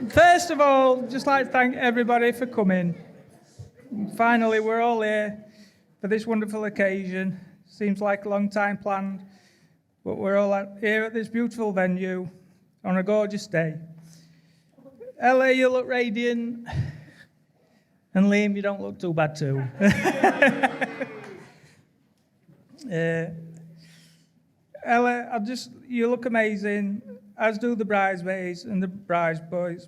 First of all, just like to thank everybody for coming. Finally, we're all here for this wonderful occasion. Seems like a long time planned, but we're all here at this beautiful venue on a gorgeous day. Ella, you look radiant, and Liam, you don't look too bad too. Ella, you look amazing, as do the bridesmaids and the brides boys.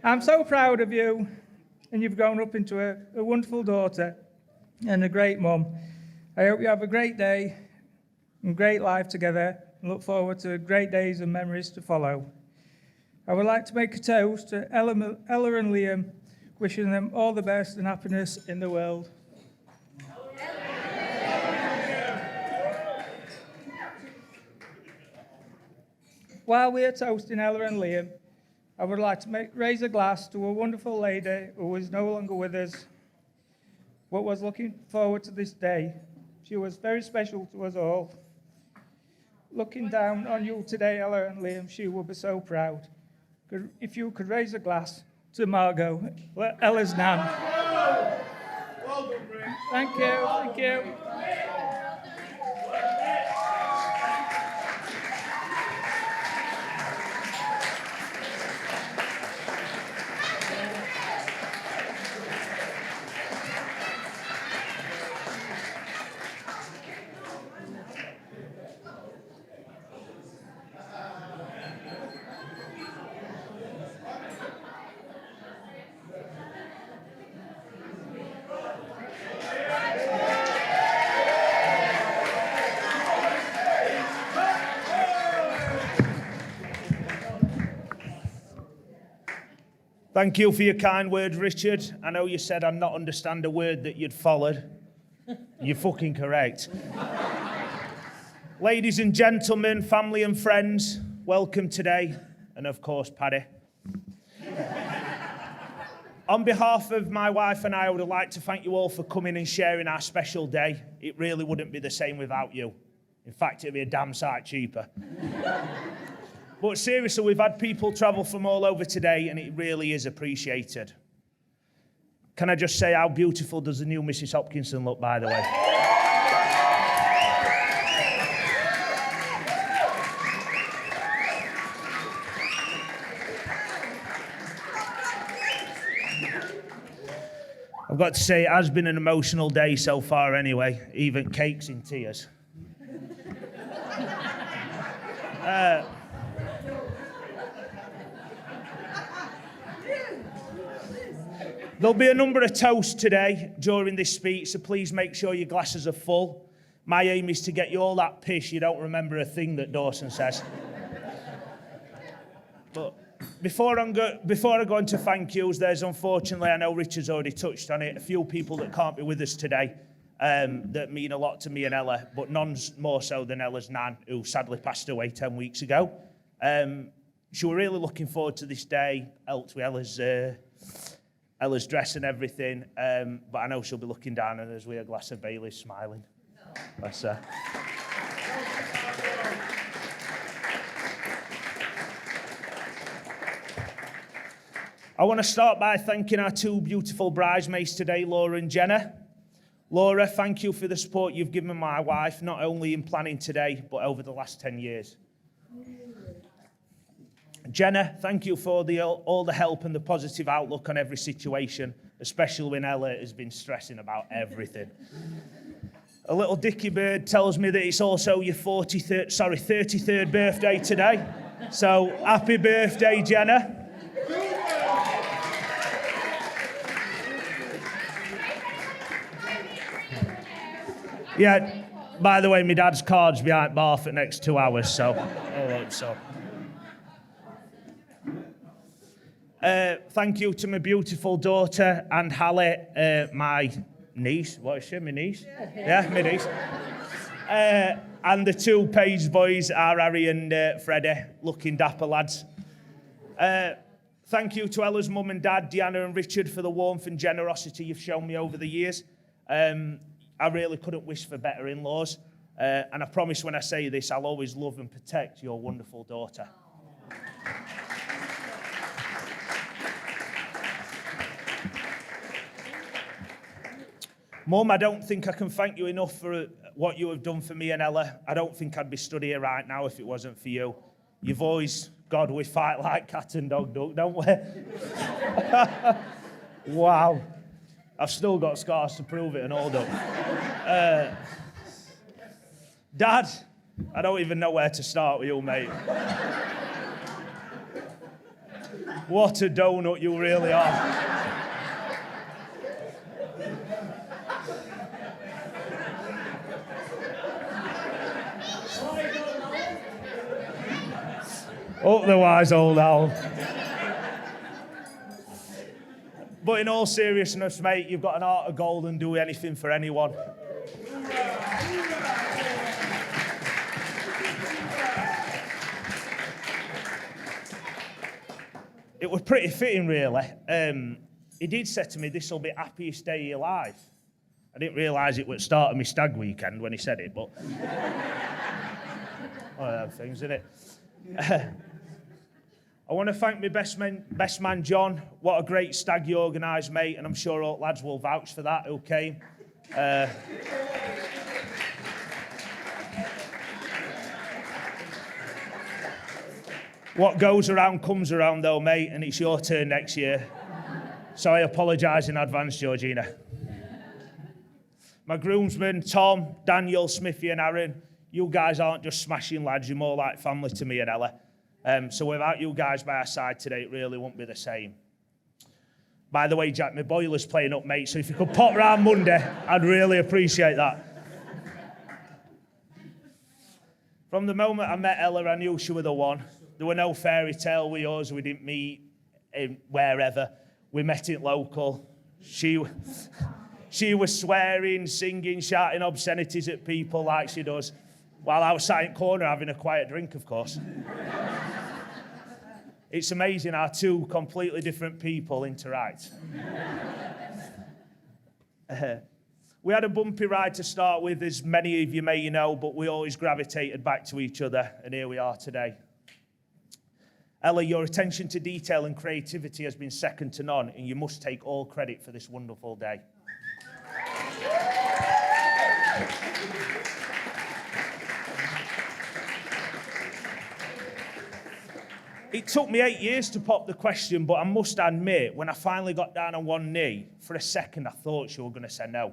I'm so proud of you, and you've grown up into a wonderful daughter and a great mum. I hope you have a great day and great life together, and look forward to great days and memories to follow. I would like to make a toast to Ella and Liam, wishing them all the best and happiness in the world. While we are toasting Ella and Liam, I would like to raise a glass to a wonderful lady who is no longer with us, but was looking forward to this day. She was very special to us all. Looking down on you today, Ella and Liam, she will be so proud. If you could raise a glass to Margot, Ella's nan. Well done, Rick. Thank you. Thank you for your kind words, Richard. I know you said I'd not understand a word that you'd followed. You're fucking correct. Ladies and gentlemen, family and friends, welcome today, and of course, Paddy. On behalf of my wife and I would like to thank you all for coming and sharing our special day. It really wouldn't be the same without you. In fact, it'd be a damn sight cheaper. But seriously, we've had people travel from all over today, and it really is appreciated. Can I just say how beautiful does the new Mrs. Hopkinson look, by the way? I've got to say, it has been an emotional day so far anyway, even Kate's in tears. There'll be a number of toasts today during this speech, so please make sure your glasses are full. My aim is to get you all that piss you don't remember a thing that Dawson says. But before I go into thank yous, there's unfortunately, I know Richard's already touched on it, a few people that can't be with us today that mean a lot to me and Ella, but none more so than Ella's nan, who sadly passed away 10 weeks ago. So we're really looking forward to this day, helped with Ella's dress and everything, but I know she'll be looking down at us with a glass of Bailey's, smiling. Bless her. I want to start by thanking our two beautiful bridesmaids today, Laura and Jenna. Laura, thank you for the support you've given my wife, not only in planning today, but over the last 10 years. Jenna, thank you for all the help and the positive outlook on every situation, especially when Ella has been stressing about everything. A little dicky bird tells me that it's also your 33rd birthday today. So happy birthday, Jenna. Yeah, by the way, my dad's card's behind bar for the next 2 hours, so. Thank you to my beautiful daughter and Hallie, my niece. What is she? My niece? Yeah, my niece. And the two Page boys are Harry and Freddie, looking dapper lads. Thank you to Ella's mum and dad, Deanna and Richard, for the warmth and generosity you've shown me over the years. I really couldn't wish for better in-laws. And I promise when I say this, I'll always love and protect your wonderful daughter. Mum, I don't think I can thank you enough for what you have done for me and Ella. I don't think I'd be stood here right now if it wasn't for you. You've always, God, we fight like cat and dog, don't we? Wow. I've still got scars to prove it and all that. Dad, I don't even know where to start with you, mate. What a donut you really are. Up the wise old owl. But in all seriousness, mate, you've got an heart of gold and do anything for anyone. It was pretty fitting, really. He did say to me, this will be happiest day of your life. I didn't realise it would start of my stag weekend when he said it, but... one of them things, isn't it? I want to thank my best man, John. What a great stag you organised, mate, and I'm sure all lads will vouch for that who came. What goes around comes around, though, mate, and it's your turn next year. So I apologise in advance, Georgina. My groomsmen, Tom, Daniel, Smithy and Aaron, you guys aren't just smashing lads, you're more like family to me and Ella. So without you guys by our side today, it really won't be the same. By the way, Jack, my boiler's playing up, mate, so if you could pop round Monday, I'd really appreciate that. From the moment I met Ella, I knew she was the one. There were no fairy tale with us. We didn't meet in wherever. We met in local. She was swearing, singing, shouting obscenities at people like she does, while I was sat in the corner having a quiet drink, of course. It's amazing how two completely different people interact. We had a bumpy ride to start with, as many of you may know, but we always gravitated back to each other, and here we are today. Ella, your attention to detail and creativity has been second to none, and you must take all credit for this wonderful day. It took me 8 years to pop the question, but I must admit, when I finally got down on one knee, for a second I thought she was going to say no.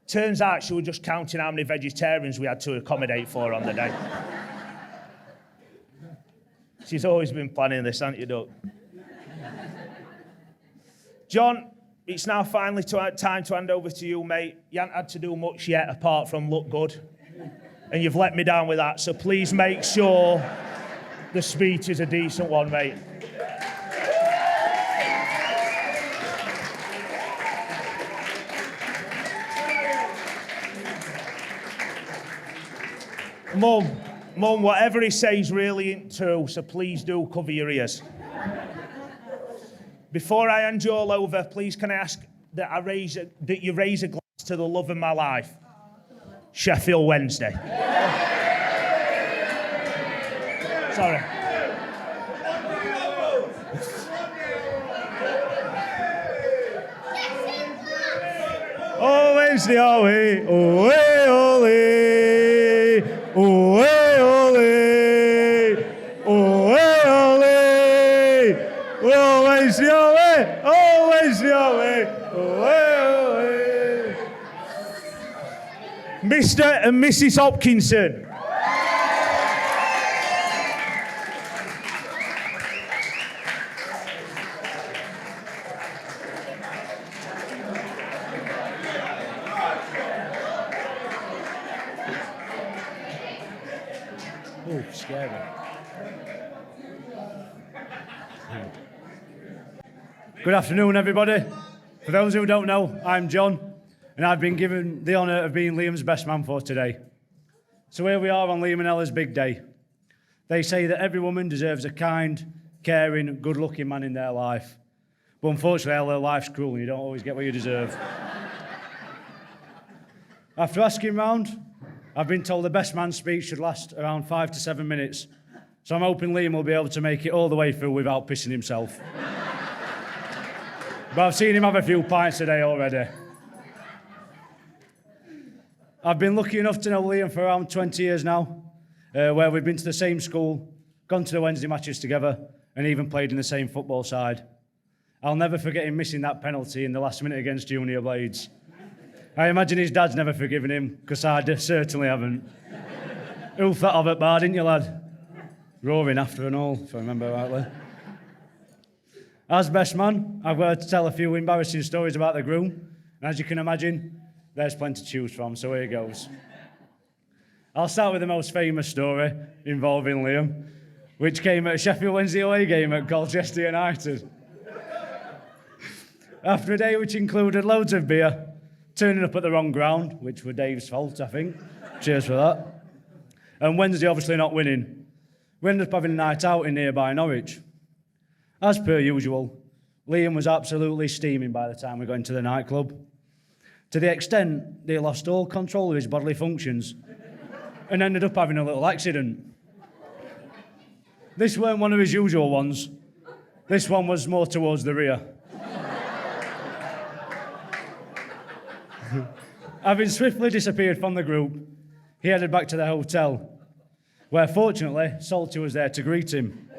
Turns out she was just counting how many vegetarians we had to accommodate for on the day. She's always been planning this, hasn't you, Doug? John, it's now finally time to hand over to you, mate. You haven't had to do much yet apart from look good. And you've let me down with that, so please make sure the speech is a decent one, mate. Mum, whatever he says really ain't true, so please do cover your ears. Before I hand you all over, please can I ask that you raise a glass to the love of my life, Sheffield Wednesday. Sorry. Oh, Wednesday, oh, hey, oh, hey, oh, hey, oh, hey, oh, hey, oh, hey, oh, hey, oh, Wednesday, oh, hey, oh, Wednesday, oh, hey, oh, hey, oh, hey. Mr. and Mrs. Hopkinson. Oh, scary. Good afternoon, everybody. For those who don't know, I'm John, and I've been given the honour of being Liam's best man for today. So here we are on Liam and Ella's big day. They say that every woman deserves a kind, caring, good-looking man in their life. But unfortunately, Ella, life's cruel and you don't always get what you deserve. After asking round, I've been told the best man speech should last around 5 to 7 minutes. So I'm hoping Liam will be able to make it all the way through without pissing himself. But I've seen him have a few pints today already. I've been lucky enough to know Liam for around 20 years now, where we've been to the same school, gone to the Wednesday matches together, and even played in the same football side. I'll never forget him missing that penalty in the last minute against Junior Blades. I imagine his dad's never forgiven him, because I certainly haven't. Who thought of it, bar, didn't you, lad? Roaring after and all, if I remember rightly. As best man, I've got to tell a few embarrassing stories about the groom, and as you can imagine, there's plenty to choose from, so here goes. I'll start with the most famous story involving Liam, which came at a Sheffield Wednesday away game at Colchester United. After a day which included loads of beer, turning up at the wrong ground, which was Dave's fault, I think. Cheers for that. And Wednesday obviously not winning. We ended up having a night out in nearby Norwich. As per usual, Liam was absolutely steaming by the time we got into the nightclub, to the extent that he lost all control of his bodily functions and ended up having a little accident. This weren't one of his usual ones. This one was more towards the rear. Having swiftly disappeared from the group, he headed back to the hotel, where fortunately Salty was there to greet him.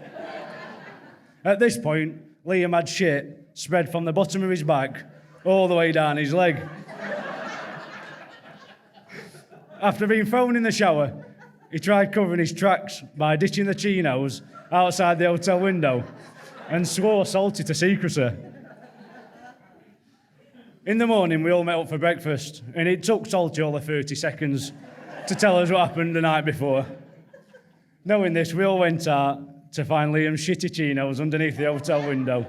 At this point, Liam had shit spread from the bottom of his back all the way down his leg. After being thrown in the shower, he tried covering his tracks by ditching the chinos outside the hotel window and swore Salty to secrecy. In the morning, we all met up for breakfast, and it took Salty all of 30 seconds to tell us what happened the night before. Knowing this, we all went out to find Liam's shitty chinos underneath the hotel window,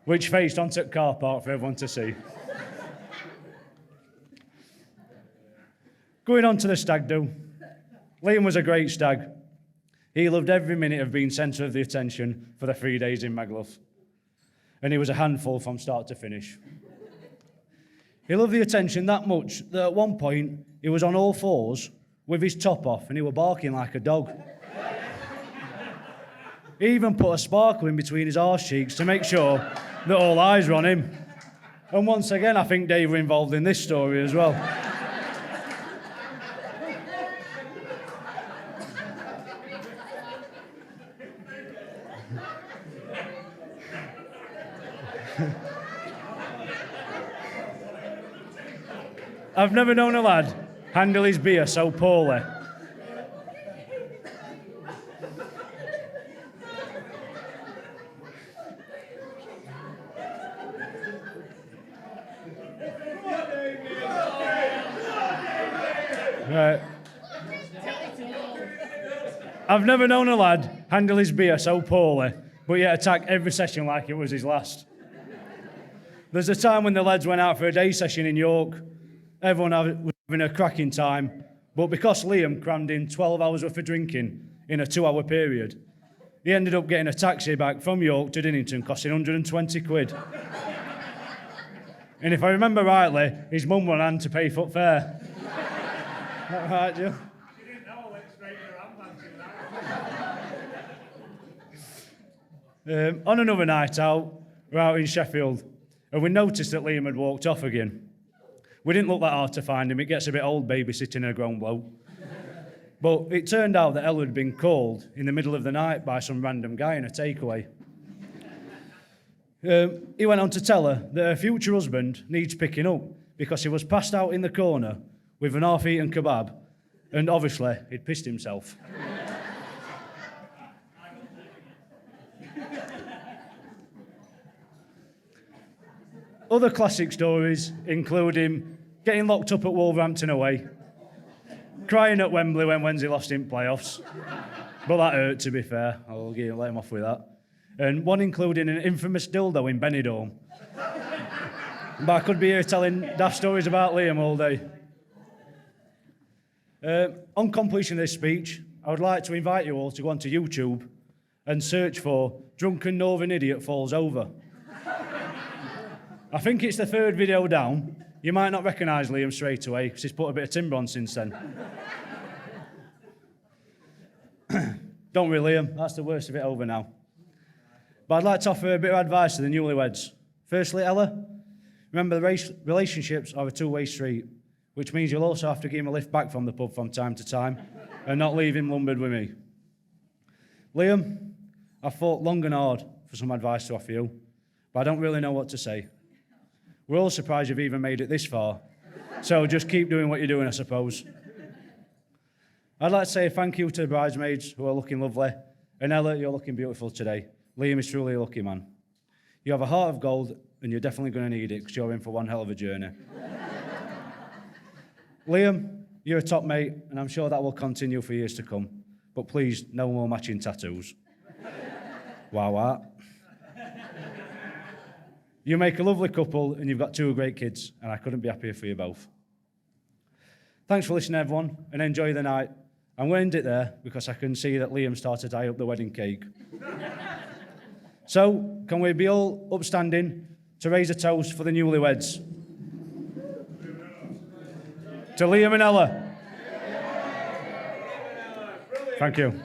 which faced onto the car park for everyone to see. Going on to the stag do, Liam was a great stag. He loved every minute of being centre of the attention for the 3 days in Magluf, and he was a handful from start to finish. He loved the attention that much that at one point he was on all fours with his top off and he was barking like a dog. He even put a sparkle in between his arse cheeks to make sure that all eyes were on him. And once again, I think Dave were involved in this story as well. I've never known a lad handle his beer so poorly. Right. I've never known a lad handle his beer so poorly, but yet attack every session like it was his last. There's a time when the lads went out for a day session in York. Everyone was having a cracking time, but because Liam crammed in 12 hours worth of drinking in a 2-hour period, he ended up getting a taxi back from York to Dinnington, costing 120 quid. And if I remember rightly, his mum went on to pay footfare. That right, Jill? She didn't know I went straight to her ambulance. On another night out, we're out in Sheffield, and we noticed that Liam had walked off again. We didn't look that hard to find him. It gets a bit old babysitting a grown bloke. But it turned out that Ella had been called in the middle of the night by some random guy in a takeaway. He went on to tell her that her future husband needs picking up because he was passed out in the corner with an half-eaten kebab, and obviously he'd pissed himself. Other classic stories include him getting locked up at Wolverhampton away, crying at Wembley when Wednesday lost in playoffs, but that hurt, to be fair. I'll let him off with that. And one including an infamous dildo in Benidorm. But I could be here telling daft stories about Liam all day. On completion of this speech, I would like to invite you all to go onto YouTube and search for Drunken Northern Idiot Falls Over. I think it's the third video down, You might not recognise Liam straight away because he's put a bit of timber on since then. Don't worry, Liam, that's the worst of it over now. But I'd like to offer a bit of advice to the newlyweds. Firstly, Ella, remember relationships are a two-way street, which means you'll also have to give him a lift back from the pub from time to time and not leave him lumbered with me. Liam, I've thought long and hard for some advice to offer you, but I don't really know what to say. We're all surprised you've even made it this far, so just keep doing what you're doing, I suppose. I'd like to say thank you to the bridesmaids who are looking lovely, and Ella, you're looking beautiful today. Liam is truly a lucky man. You have a heart of gold, and you're definitely going to need it because you're in for one hell of a journey. Liam, you're a top mate, and I'm sure that will continue for years to come. But please, no more matching tattoos. Wow. You make a lovely couple, and you've got two great kids, and I couldn't be happier for you both. Thanks for listening, everyone, and enjoy the night. I'm going to end it there because I can see that Liam started to tie up the wedding cake. So, can we be all upstanding to raise a toast for the newlyweds? To Liam and Ella. Thank you.